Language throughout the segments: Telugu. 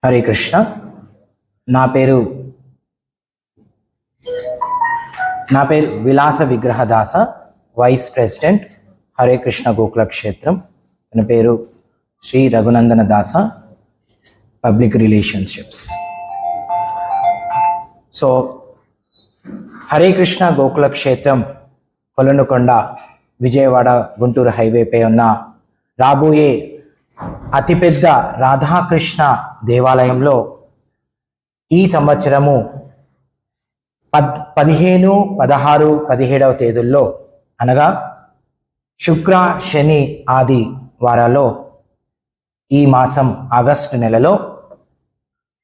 హరే కృష్ణ. నా పేరు విలాస విగ్రహదాస, వైస్ ప్రెసిడెంట్ హరే కృష్ణ గోకుల క్షేత్రం. నా పేరు శ్రీ రఘునందన దాస, public relationships. So Hare Krishna Gokula క్షేత్రం కొలనుకొండ, విజయవాడ గుంటూరు హైవేపై ఉన్న రాబోయే అతిపెద్ద రాధాకృష్ణ దేవాలయంలో ఈ సంవత్సరము 15, 16, 17వ తేదీల్లో, అనగా శుక్ర, శని, ఆది వారాల్లో, ఈ మాసం ఆగస్టు నెలలో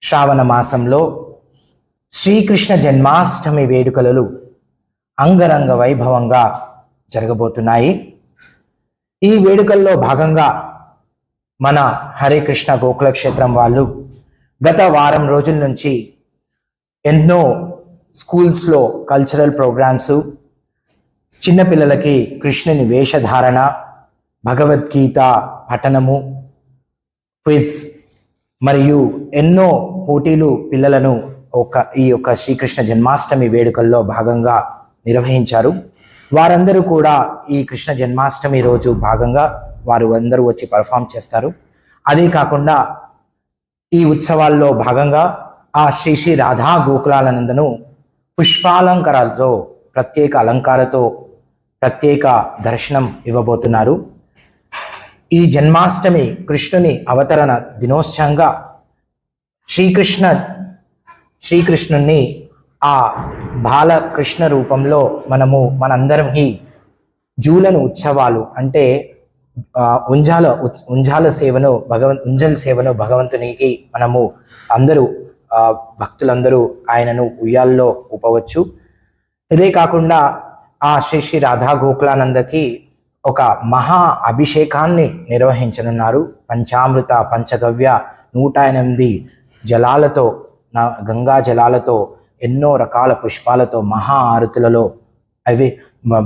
శ్రావణ మాసంలో శ్రీకృష్ణ జన్మాష్టమి వేడుకలు అంగరంగ వైభవంగా జరగబోతున్నాయి. ఈ వేడుకల్లో భాగంగా మన హరే కృష్ణ గోకుల క్షేత్రం వాళ్ళు గత వారం రోజుల నుంచి ఎన్నో స్కూల్స్లో కల్చరల్ ప్రోగ్రామ్స్, చిన్నపిల్లలకి కృష్ణుని వేషధారణ, భగవద్గీత పఠనము, క్విజ్ మరియు ఎన్నో పోటీలు పిల్లలను ఈ యొక్క శ్రీకృష్ణ జన్మాష్టమి వేడుకల్లో భాగంగా నిర్వహించారు. వారందరూ కూడా ఈ కృష్ణ జన్మాష్టమి రోజు భాగంగా వారు అందరూ వచ్చి పర్ఫామ్ చేస్తారు. అదే కాకుండా ఈ ఉత్సవాల్లో భాగంగా ఆ శ్రీ శ్రీ రాధా గోకులానందను పుష్పాలంకారాలతో, ప్రత్యేక అలంకారతో ప్రత్యేక దర్శనం ఇవ్వబోతున్నారు. ఈ జన్మాష్టమి కృష్ణుని అవతరణ దినోత్సవంగా శ్రీకృష్ణుని ఆ బాలకృష్ణ రూపంలో మనందరం ఈ జూలను ఉత్సవాలు అంటే ఉంజాల సేవను భగవంతునికి మనము అందరూ భక్తులందరూ ఆయనను ఉయ్యాల్లో ఊపవచ్చు. ఇదే కాకుండా ఆ శ్రీ శ్రీ రాధా గోకులానందకి ఒక మహా అభిషేకాన్ని నిర్వహించనున్నారు. పంచామృత, పంచగవ్య, 108 జలాలతో, గంగా జలాలతో, ఎన్నో రకాల పుష్పాలతో మహా ఆరతులలో అవి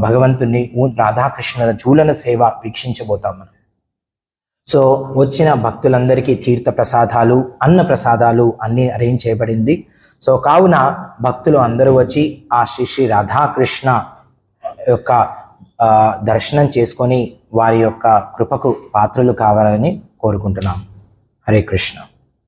భగవంతుని రాధాకృష్ణుల జూలన సేవ వీక్షించబోతాం మనం. సో వచ్చిన భక్తులందరికీ తీర్థ ప్రసాదాలు, అన్న ప్రసాదాలు అన్నీ అరేంజ్ చేయబడింది. సో కావున భక్తులు అందరూ వచ్చి ఆ శ్రీ శ్రీ రాధాకృష్ణ యొక్క దర్శనం చేసుకొని వారి యొక్క కృపకు పాత్రలు కావాలని కోరుకుంటున్నాం. హరే కృష్ణ.